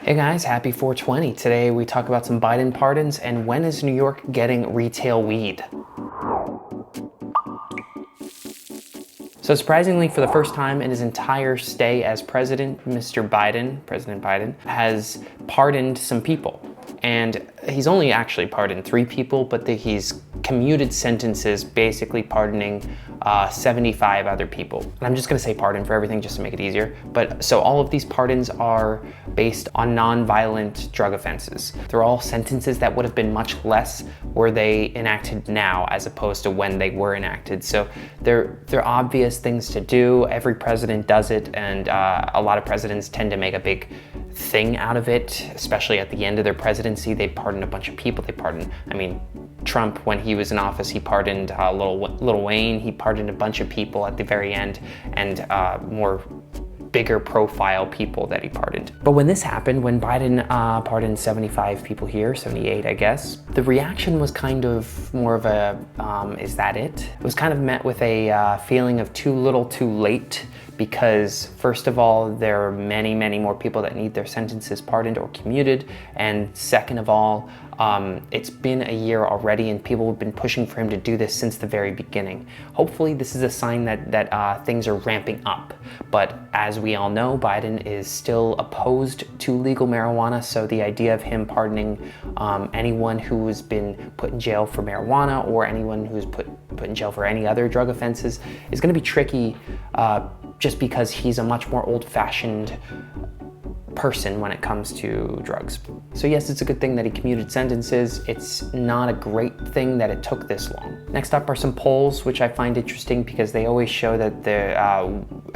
Hey guys, happy 420. Today we talk about some Biden pardons and when is New York getting retail weed. So surprisingly, for the first time in his entire stay as president, President Biden, has pardoned some people. And he's only actually pardoned 3 people, but he's commuted sentences, basically pardoning 75 other people. And I'm just gonna say pardon for everything just to make it easier. But so all of these pardons are based on non-violent drug offenses. They're all sentences that would have been much less were they enacted now as opposed to when they were enacted. So they're obvious things to do. Every president does it, and a lot of presidents tend to make a big thing out of it, especially at the end of their presidency. They pardon a bunch of people. Trump, when he was in office, he pardoned Lil Wayne. He pardoned a bunch of people at the very end, and more bigger profile people that he pardoned. But when this happened, when Biden pardoned 75 people here, 78 I guess, the reaction was kind of more of a, is that it? It was kind of met with a feeling of too little too late, because first of all, there are many, many more people that need their sentences pardoned or commuted, and second of all, it's been a year already and people have been pushing for him to do this since the very beginning. Hopefully this is a sign that things are ramping up, but as we all know, Biden is still opposed to legal marijuana, so the idea of him pardoning anyone who has been put in jail for marijuana or anyone who's put in jail for any other drug offenses is going to be tricky, just because he's a much more old-fashioned person when it comes to drugs. So yes, it's a good thing that he commuted sentences. It's not a great thing that it took this long. Next up are some polls, which I find interesting because they always show that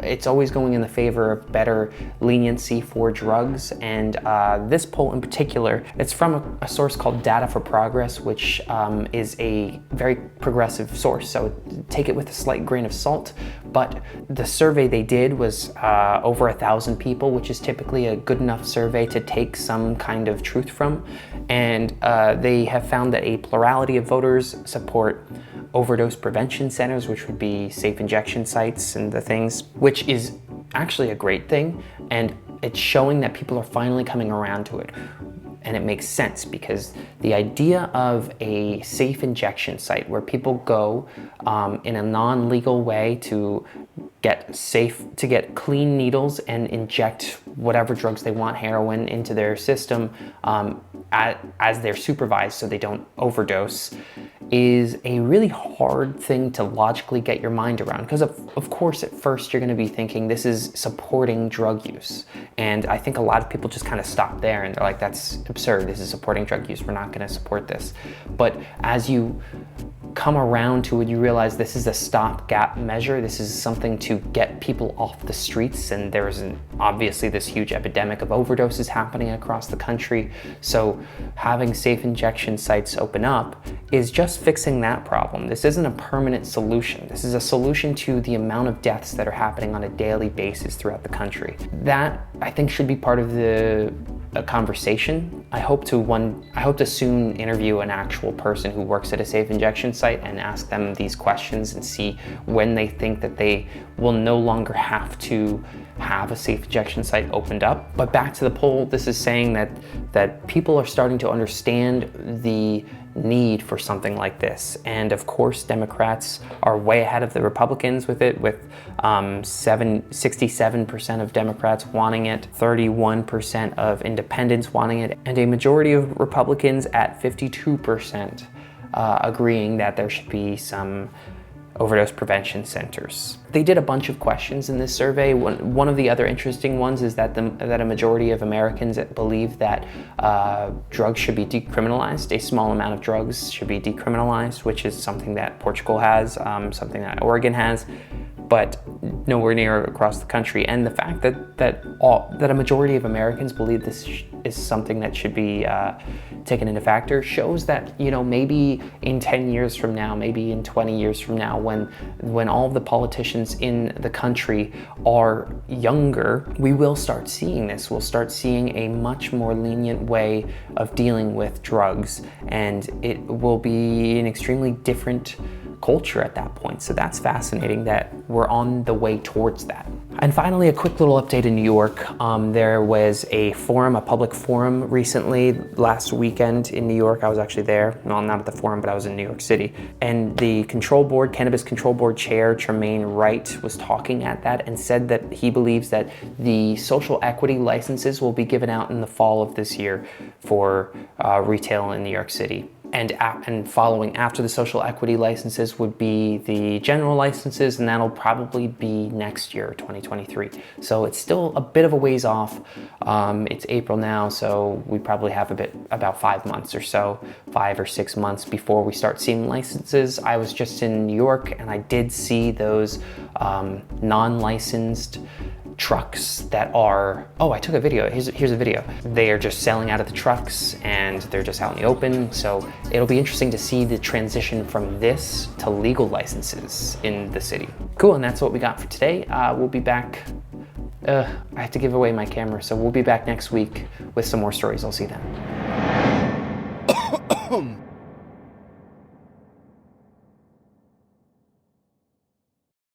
it's always going in the favor of better leniency for drugs. And this poll in particular, it's from a source called Data for Progress, which is a very progressive source. So take it with a slight grain of salt. But the survey they did was over 1,000 people, which is typically a good enough survey to take some kind of truth from. And they have found that a plurality of voters support overdose prevention centers, which would be safe injection sites and the things, which is actually a great thing. And it's showing that people are finally coming around to it. And it makes sense because the idea of a safe injection site where people go in a non-legal way to get clean needles and inject whatever drugs they want, heroin, into their system as they're supervised so they don't overdose, is a really hard thing to logically get your mind around. Because of course, at first you're going to be thinking this is supporting drug use. And I think a lot of people just kind of stop there and they're like, that's absurd. This is supporting drug use. We're not going to support this. But as you come around to it, you realize this is a stopgap measure. This is something to get people off the streets, and there's obviously this huge epidemic of overdoses happening across the country. So having safe injection sites open up is just fixing that problem. This isn't a permanent solution. This is a solution to the amount of deaths that are happening on a daily basis throughout the country. That, I think, should be part of a conversation. I hope to soon interview an actual person who works at a safe injection site and ask them these questions and see when they think that they will no longer have to have a safe injection site opened up. But back to the poll, this is saying that people are starting to understand the need for something like this. And of course, Democrats are way ahead of the Republicans with it, with 67% of Democrats wanting it, 31% of independents wanting it, and a majority of Republicans at 52% agreeing that there should be some overdose prevention centers. They did a bunch of questions in this survey. One of the other interesting ones is that a majority of Americans believe that drugs should be decriminalized. A small amount of drugs should be decriminalized, which is something that Portugal has, something that Oregon has, but nowhere near across the country. And the fact that a majority of Americans believe this is something that should be taken into factor shows that, you know, maybe in 10 years from now, maybe in 20 years from now, when all of the politicians in the country are younger, we will start seeing this. We'll start seeing a much more lenient way of dealing with drugs, and it will be an extremely different culture at that point. So that's fascinating that we're on the way towards that. And finally, a quick little update in New York. There was a forum, a public forum recently, last weekend in New York. I was actually there. Well, not at the forum, but I was in New York City. And the control board, Cannabis Control Board Chair Tremaine Wright was talking at that and said that he believes that the social equity licenses will be given out in the fall of this year for retail in New York City. And following after the social equity licenses would be the general licenses, and that'll probably be next year, 2023. So it's still a bit of a ways off. It's April now, so we probably have about 5 months or so, 5 or 6 months before we start seeing licenses. I was just in New York and I did see those non-licensed trucks that are, oh, I took a video. Here's a video. They are just selling out of the trucks and they're just out in the open. So it'll be interesting to see the transition from this to legal licenses in the city. Cool, and that's what we got for today. We'll be back. I have to give away my camera, so we'll be back next week with some more stories. I'll see you then.